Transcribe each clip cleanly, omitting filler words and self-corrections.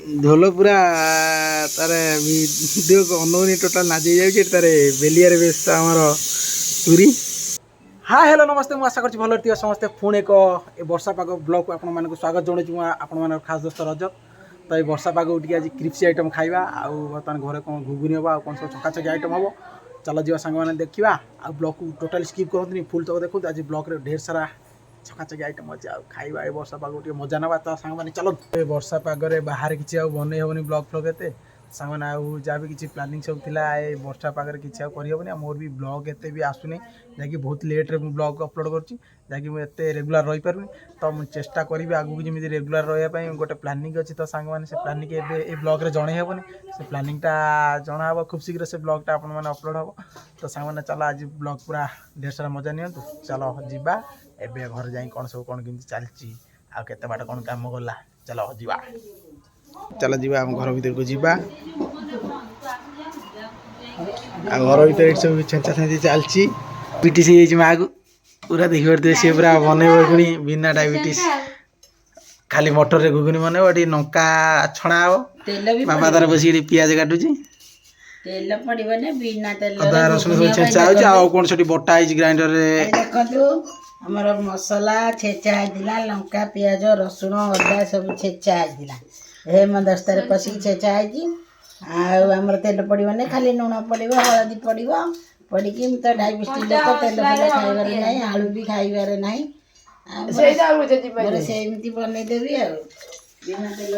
ढोल पूरा तार वीडियो को अनौनी टोटाल नाची जाए तार बेलिया बेस आमर तुरी। हाँ हेलो नमस्ते मुझे आशा करी भल थी समस्ते पुणी एक वर्षा पाग ब्लॉग को आपण मानक स्वागत जनाऊँ आपण खास दोस्त रजत। तो ये वर्षा पाग टी आज क्रिप्सी आइटम खाइबा आउ बर्तमान घरे कौन घुगुनी हम आ कौन सब छकाछकी आइटम हम चल जा सांग मैंने देखा आ ब्लॉग को टोटाल स्किप करते फुल तक देखो आज ब्लॉग रे ढेर सारा छकाछकी आइटम अच्छे आ खाइबा ए वर्षा पाग टे मजा ना तो सांग मैंने चलो ए वर्षा पागरे बाहर किसी बन हेनी ब्लॉग फ्लॉग एते सांग मैंने आउ जहाँ भी किसी प्लानिंग सब थिला ए वर्षा पागरे किसी करहबनी मोर भी ब्लॉग एते भी आसुनी जैकि बहुत लेट रे ब्लॉग अपलोड करुँची जैकि मुझे रेगुलर रही पारुनी तो मुझे चेष्टा करी आगू जमी रेगुलर रही गोटे प्लानिंग अच्छी तो सांग मैंने से प्लानिंग ए ब्लॉग रे जन हेबनी से प्लानिंगटा जना हम खूब शीघ्र से ब्लॉगटा आपण मैंने अपलोड हम तो सांग मैंने चलो आज ब्लॉग पूरा ढेर सारा मजा नियंतु चलो जीवा एबे घर जाई कौन सब कौन केमती चलती आ केते बाट कौन काम गला चलो जीवा चलो जीवा हम घर भीतर को जीवा आ घर भीतर सब छेंचा छेंची चलती डायबिटीज हो माँ को पूरा देखी पारे सी पूरा बनइब पुणी बिना डायबिटीज खाली मटर रे घुगुनी बनइब नंका छणा हम बाबा तार बस पियाज काटुची तेल पड़े बिना तेल अदा रसुण सब छेचा हो कौन से बटा है ग्राइंडर रे देखो हमर मसला छेचा आइला लंका पियाज रसुण अदा सब छेचा आइला हे म दस्तारे पसी छेचा आइजी आमर तेल पड़े खाली लुण पड़े हलदी पड़े पड़ी तो डायबिटीज लोक तेल फेल खाइबार ना आलू भी खाइबार ना सेमती बनईदेवी बिना तेल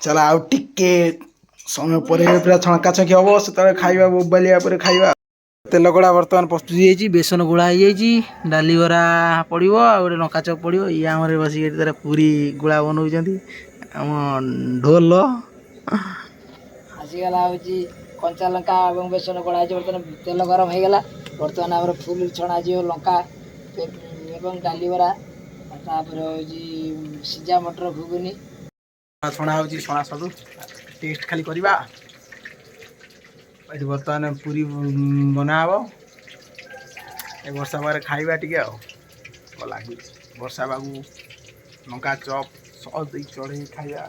चल आउ टिके समय पर पूरा छणका छकी हम से खाइबा बोबालिया पर खाइबा तेल गड़ा बर्तमान प्रस्तुत होती बेसन गोला हो डाली बरा पड़ो आ गए लंका चप पड़ो ये आम बस पूरी गुड़ा बनाऊँ आम ढोल आसीगला हूँ कंचा लंका और बेसन गोड़ा बर्तमान तेल गरम हो गला बर्तमान आम फुल छणा लंका एवं डाली बरा सीजा मटर घुगुनी छणा हो छणा सब टेस्ट खाली करवा ये बर्तमान पूरी बनाब ए वर्षा पागे खाइबा टे लगे वर्षा बाबू लंका चप सस दे चढ़े खाइबा।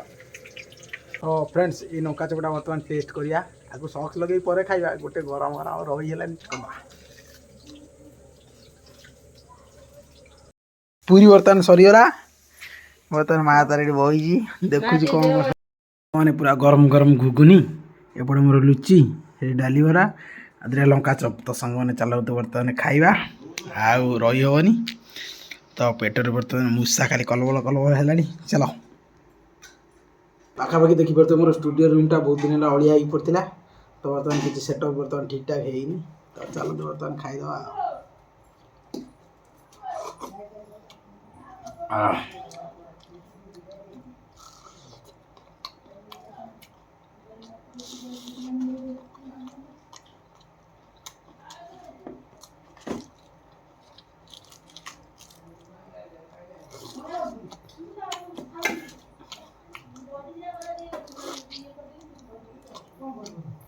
तो फ्रेंड्स ये लंका चपटा बर्तमान टेस्ट करिया आगु सस लगे पर खाइबा गोटे गरम गरम रही पूरी बर्तमान सरीगला बर्तमान माँ तार बही देखुची कौन मैंने पूरा गरम गरम घुगुनी एपटे मोर लुची डाली बरा आदि लंका चप तो सांग मैंने चलो तो बर्तमान खाइबा आउ रही हेनी तो पेटर बर्तमान मूषा खाली कलबल है चलो पाखापाखि देखी पारे मोर स्टूडियो रूमटा बहुत दिन अलिया हो पड़ता तो बर्तमान किसी सेटअप बर्तमान ठीक ठाक है तो चलो तो बर्तमान खाईदे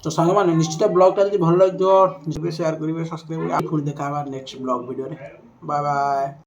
तो सांग मैंने निश्चित ब्लॉगटा जो भल लगे शेयर करेंगे सब्सक्राइब फुल देखा next blog video bye bye.